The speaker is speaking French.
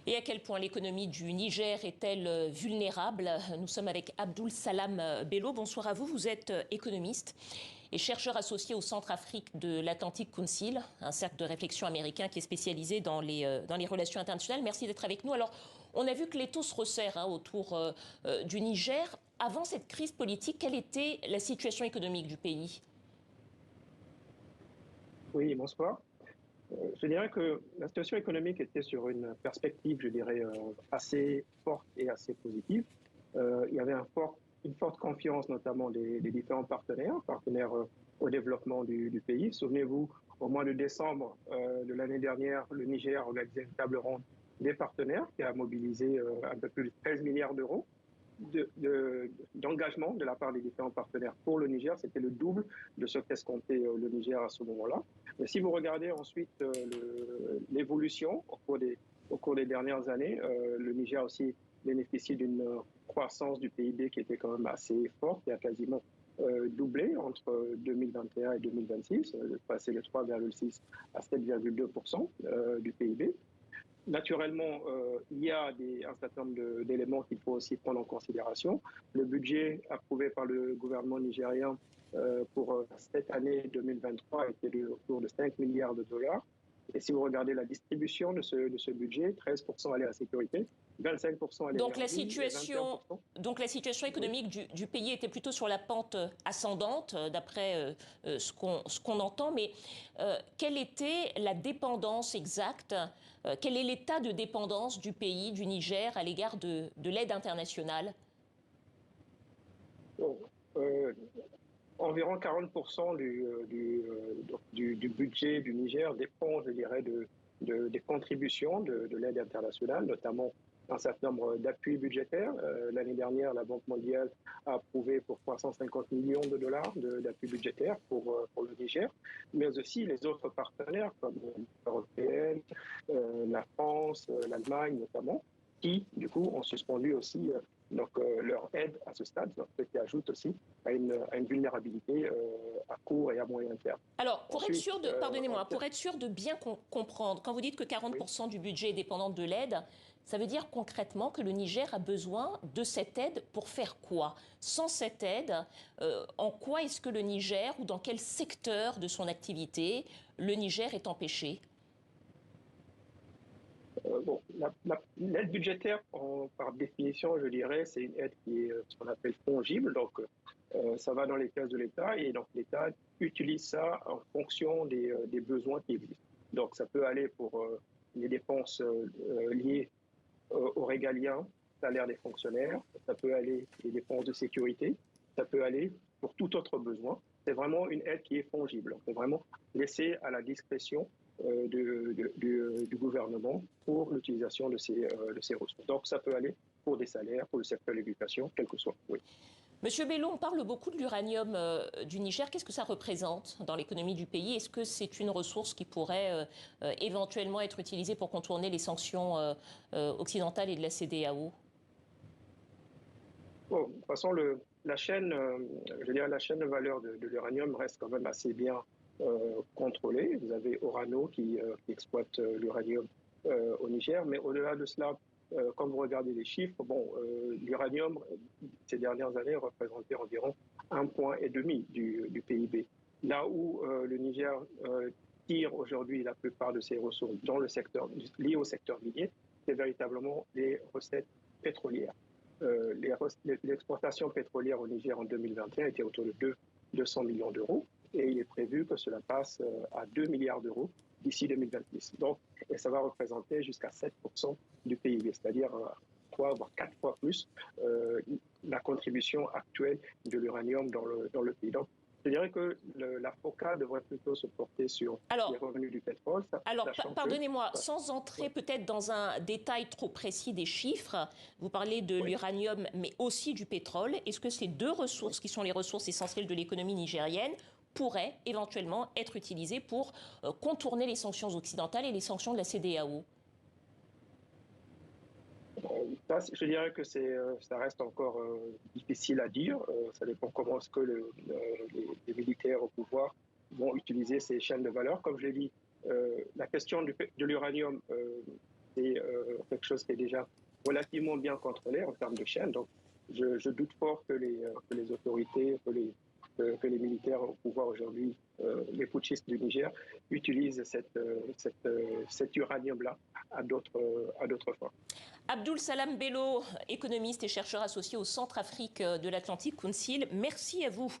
Et à quel point l'économie du Niger est-elle vulnérable? Nous sommes avec Abdoul Salam Bello. Bonsoir à vous. Vous êtes économiste et chercheur associé au Centre Afrique de l'Atlantic Council, un cercle de réflexion américain qui est spécialisé dans les relations internationales. Merci d'être avec nous. Alors, on a vu que l'étau se resserre autour du Niger. Avant cette crise politique, quelle était la situation économique du pays? Oui, bonsoir. Je dirais que la situation économique était sur une perspective, je dirais, assez forte et assez positive. Il y avait une forte confiance, notamment des différents partenaires au développement du pays. Souvenez-vous, au mois de décembre de l'année dernière, le Niger a organisé une table ronde des partenaires qui a mobilisé un peu plus de 13 milliards d'euros d'engagement de la part des différents partenaires pour le Niger. C'était le double de ce qu'escomptait le Niger à ce moment-là. Mais si vous regardez ensuite l'évolution au cours des dernières années, le Niger aussi bénéficie d'une croissance du PIB qui était quand même assez forte, qui a quasiment doublé entre 2021 et 2026, passé de 3,6 à 7,2% du PIB. Naturellement, il y a un certain nombre d'éléments qu'il faut aussi prendre en considération. Le budget approuvé par le gouvernement nigérien pour cette année 2023 était autour de 5 milliards de dollars. Et si vous regardez la distribution de ce budget, 13% allait à la sécurité, 25% à Donc l'énergie et 21%. la situation Oui. économique du pays était plutôt sur la pente ascendante, d'après ce qu'on entend. Mais quelle était la dépendance exacte? Quel est l'état de dépendance du pays, du Niger, à l'égard de l'aide internationale? Bon, euh, environ 40% du budget du Niger dépend, je dirais, des contributions de l'aide internationale, notamment un certain nombre d'appuis budgétaires. L'année dernière, la Banque mondiale a approuvé pour 350 millions de dollars d'appui budgétaires pour le Niger, mais aussi les autres partenaires comme l'Union européenne, la France, l'Allemagne notamment, qui, du coup, ont suspendu aussi leur aide à ce stade, ce qui ajoute aussi à une vulnérabilité à court et à moyen terme. Alors, pour être Ensuite, sûr de, pardonnez-moi, pour être sûr de bien comprendre, quand vous dites que oui, 40% du budget est dépendant de l'aide, ça veut dire concrètement que le Niger a besoin de cette aide pour faire quoi? Sans cette aide, en quoi est-ce que le Niger, ou dans quel secteur de son activité, le Niger est empêché? bon, l'aide budgétaire, par définition, je dirais, c'est une aide qui est ce qu'on appelle fongible. Donc, ça va dans les caisses de l'État et donc l'État utilise ça en fonction des besoins qui existent. Donc, ça peut aller pour les dépenses liées aux régaliens, salaire des fonctionnaires, ça peut aller les dépenses de sécurité, ça peut aller pour tout autre besoin. C'est vraiment une aide qui est fongible. On peut vraiment laisser à la discrétion du gouvernement pour l'utilisation de ces ressources. Donc ça peut aller pour des salaires, pour le secteur de l'éducation, quel que soit. Oui. Monsieur Bello, on parle beaucoup de l'uranium du Niger. Qu'est-ce que ça représente dans l'économie du pays? Est-ce que c'est une ressource qui pourrait éventuellement être utilisée pour contourner les sanctions occidentales et de la CEDEAO? Bon, de toute façon, je dirais, la chaîne de valeur de l'uranium reste quand même assez bien contrôlée. Vous avez Orano qui exploite l'uranium au Niger, mais au-delà de cela, quand vous regardez les chiffres, bon, l'uranium ces dernières années représentait environ 1,5 point du PIB. Là où le Niger tire aujourd'hui la plupart de ses ressources dans le secteur lié au secteur minier, c'est véritablement les recettes pétrolières. L'exportation pétrolière au Niger en 2021 était autour de 200 millions d'euros et il est prévu que cela passe à 2 milliards d'euros d'ici 2026. Donc, et ça va représenter jusqu'à 7% du PIB, c'est-à-dire 3 voire 4 fois plus la contribution actuelle de l'uranium dans le pays. Donc, je dirais que la FOCA devrait plutôt se porter sur les Alors, revenus du pétrole, sachant que... pardonnez-moi, sans entrer Ouais, peut-être dans un détail trop précis des chiffres, vous parlez de oui, l'uranium, mais aussi du pétrole. Est-ce que ces deux oui. ressources, qui sont les ressources essentielles de l'économie nigérienne, pourraient éventuellement être utilisées pour contourner les sanctions occidentales et les sanctions de la CEDEAO? Je dirais que ça reste encore difficile à dire. Ça dépend comment est-ce que les militaires au pouvoir vont utiliser ces chaînes de valeur. Comme je l'ai dit, la question de l'uranium, c'est quelque chose qui est déjà relativement bien contrôlé en termes de chaîne. Donc, je doute fort que les autorités, que les militaires au pouvoir aujourd'hui, les putschistes du Niger, utilisent cet uranium-là à d'autres fins. Abdoul Salam Bello, économiste et chercheur associé au Centre Afrique de l'Atlantic Council, merci à vous.